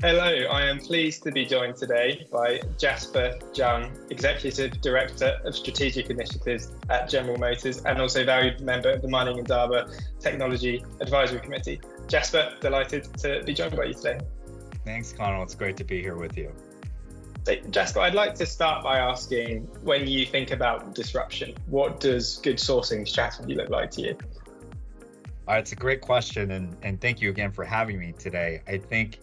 Hello, I am pleased to be joined today by Jasper Jung, Executive Director of Strategic Initiatives at General Motors and also valued member of the Mining Indaba Technology Advisory Committee. Jasper, delighted to be joined by you today. Thanks, Connell. It's great to be here with you. So, Jasper, I'd like to start by asking, when you think about disruption, what does good sourcing strategy look like to you? It's a great question, and thank you again for having me today. I think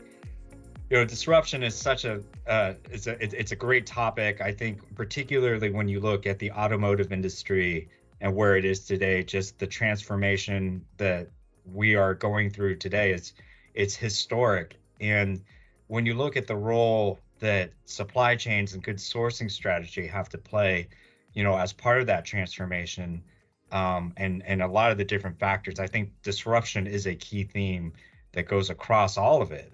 disruption is such it's a great topic. I think particularly when you look at the automotive industry and where it is today, just the transformation that we are going through today it's historic. And when you look at the role that supply chains and good sourcing strategy have to play, as part of that transformation, and a lot of the different factors, I think disruption is a key theme that goes across all of it.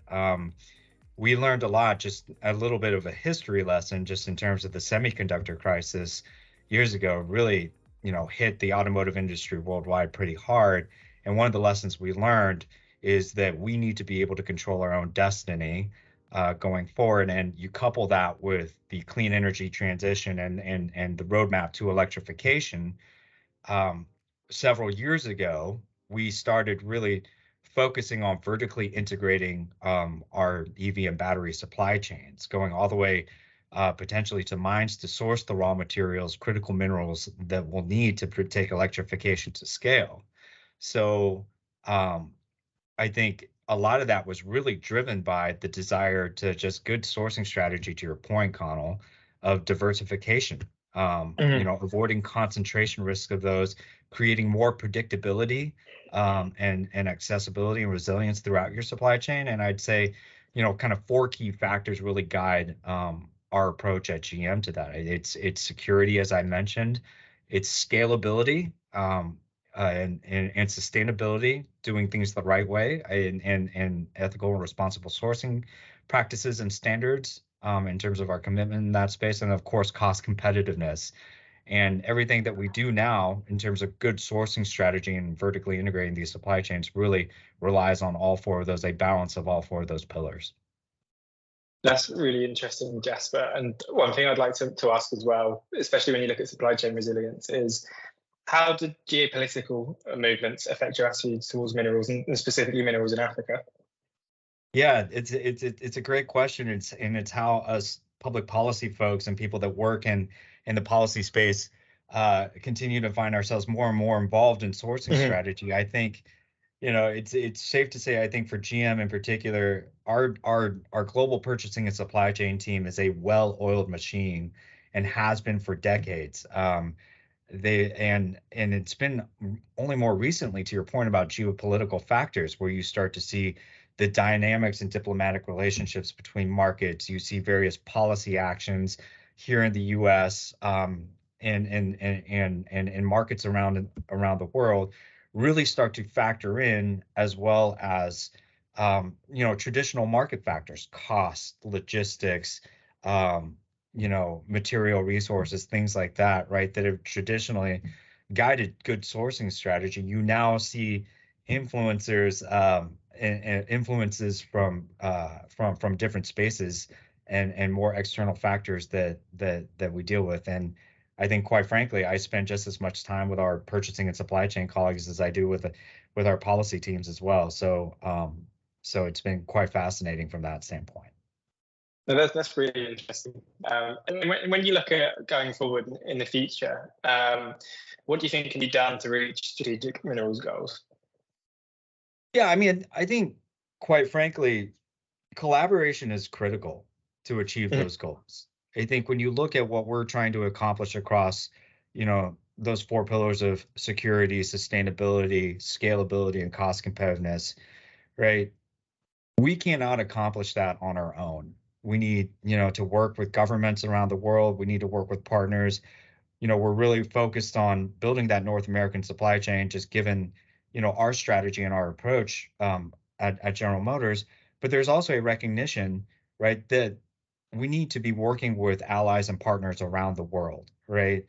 We learned a lot, just a little bit of a history lesson, just in terms of the semiconductor crisis years ago, really, hit the automotive industry worldwide pretty hard. And one of the lessons we learned is that we need to be able to control our own destiny going forward. And you couple that with the clean energy transition and the roadmap to electrification. Several years ago, we started really focusing on vertically integrating our EV and battery supply chains, going all the way potentially to mines to source the raw materials, critical minerals that we'll need to take electrification to scale. So I think a lot of that was really driven by the desire to just good sourcing strategy, to your point, Connell, of diversification, avoiding concentration risk of those, creating more predictability and accessibility and resilience throughout your supply chain. And I'd say, kind of four key factors really guide our approach at GM to that. It's security, as I mentioned, it's scalability, and sustainability, doing things the right way, and ethical and responsible sourcing practices and standards in terms of our commitment in that space, and of course cost competitiveness. And everything that we do now in terms of good sourcing strategy and vertically integrating these supply chains really relies on all four of those, a balance of all four of those pillars. That's really interesting, Jasper. And one thing I'd like to ask as well, especially when you look at supply chain resilience, is how do geopolitical movements affect your attitudes towards minerals, and specifically minerals in Africa? Yeah, it's a great question. It's how us public policy folks and people that work in the policy space continue to find ourselves more and more involved in sourcing strategy. I think, it's safe to say, I think for GM in particular, our global purchasing and supply chain team is a well-oiled machine and has been for decades. And it's been only more recently, to your point about geopolitical factors, where you start to see the dynamics and diplomatic relationships between markets. You see various policy actions here in the U.S. And markets around the world really start to factor in, as well as traditional market factors, cost, logistics, material resources, things like that, right? That have traditionally guided good sourcing strategy. You now see influencers and influences from different spaces and more external factors that we deal with. And I think, quite frankly, I spend just as much time with our purchasing and supply chain colleagues as I do with our policy teams as well. So it's been quite fascinating from that standpoint. No, that's really interesting. And when you look at going forward in the future, what do you think can be done to reach strategic minerals goals? Yeah, I mean, I think, quite frankly, collaboration is critical to achieve those goals. I think when you look at what we're trying to accomplish across, those four pillars of security, sustainability, scalability, and cost competitiveness, right? We cannot accomplish that on our own. We need, to work with governments around the world. We need to work with partners. We're really focused on building that North American supply chain, just given, our strategy and our approach at General Motors. But there's also a recognition, right, that we need to be working with allies and partners around the world, right,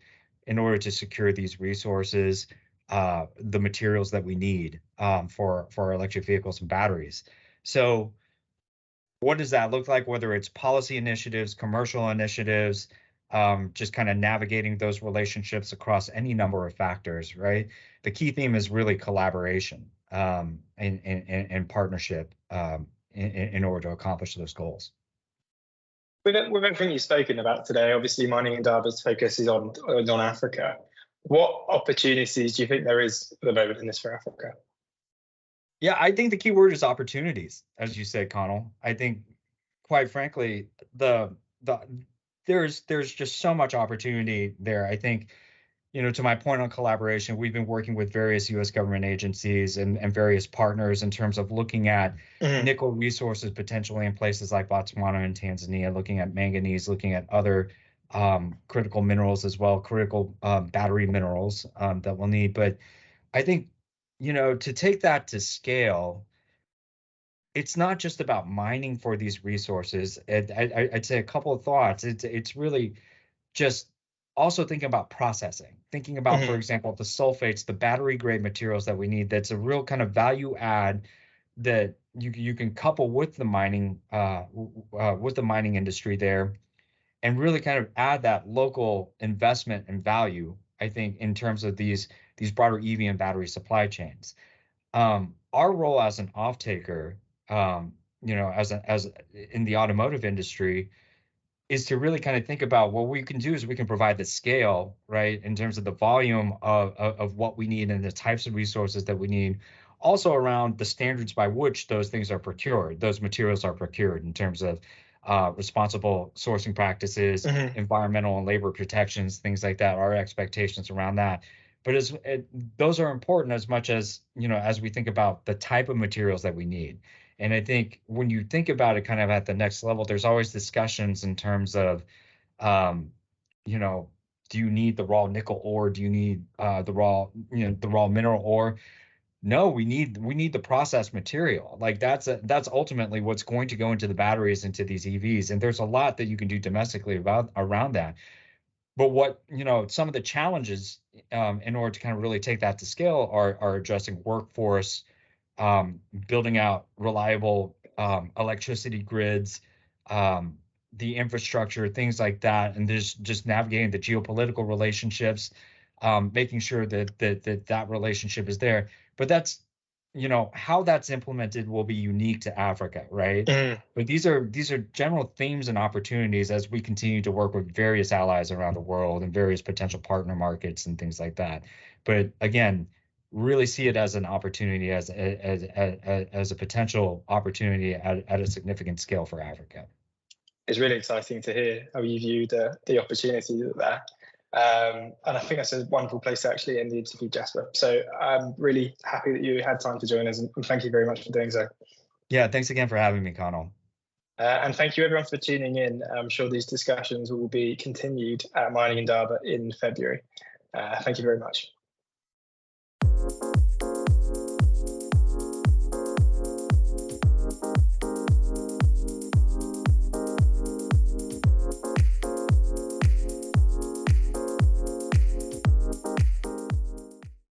in order to secure these resources, the materials that we need for our electric vehicles and batteries. So what does that look like, whether it's policy initiatives, commercial initiatives, just kind of navigating those relationships across any number of factors, right? The key theme is really collaboration and partnership in order to accomplish those goals. With everything you've spoken about today, obviously Mining Indaba's focus is on Africa. What opportunities do you think there is at the moment in this for Africa? Yeah, I think the key word is opportunities, as you said, Connell. I think, quite frankly, the there's just so much opportunity there. I think, to my point on collaboration, we've been working with various U.S. government agencies and various partners in terms of looking at Mhm. nickel resources potentially in places like Botswana and Tanzania, looking at manganese, looking at other critical minerals as well, critical battery minerals that we'll need. But I think, to take that to scale, it's not just about mining for these resources. I'd say a couple of thoughts. It's really just also thinking about processing, thinking about, for Mhm. example, the sulfates, the battery grade materials that we need. That's a real kind of value add that you can couple with the mining industry there, and really kind of add that local investment and value. I think in terms of these broader EV and battery supply chains, our role as an off taker, as in the automotive industry, is to really kind of think about what we can do is we can provide the scale, right, in terms of the volume of what we need and the types of resources that we need, also around the standards by which those things are procured, those materials are procured in terms of responsible sourcing practices, Mhm. environmental and labor protections, things like that, our expectations around that. But those are important as much as, as we think about the type of materials that we need. And I think when you think about it kind of at the next level, there's always discussions in terms of, um, you know, do you need the raw nickel ore? Do you need the raw mineral ore? No, we need the processed material. Like that's ultimately what's going to go into the batteries, into these EVs. And there's a lot that you can do domestically about around that. But what, some of the challenges in order to kind of really take that to scale are addressing workforce, building out reliable electricity grids, um, the infrastructure, things like that, and there's just navigating the geopolitical relationships, making sure that relationship is there. But that's, how that's implemented will be unique to Africa, right? Mhm. But these are general themes and opportunities as we continue to work with various allies around the world and various potential partner markets and things like that. But again, really see it as an opportunity, as a potential opportunity at a significant scale for Africa. It's really exciting to hear how you view the opportunities there. And I think that's a wonderful place to actually end the interview, Jasper. So I'm really happy that you had time to join us, and thank you very much for doing so. Yeah, thanks again for having me, Connell. And thank you everyone for tuning in. I'm sure these discussions will be continued at Mining Indaba in February. Thank you very much.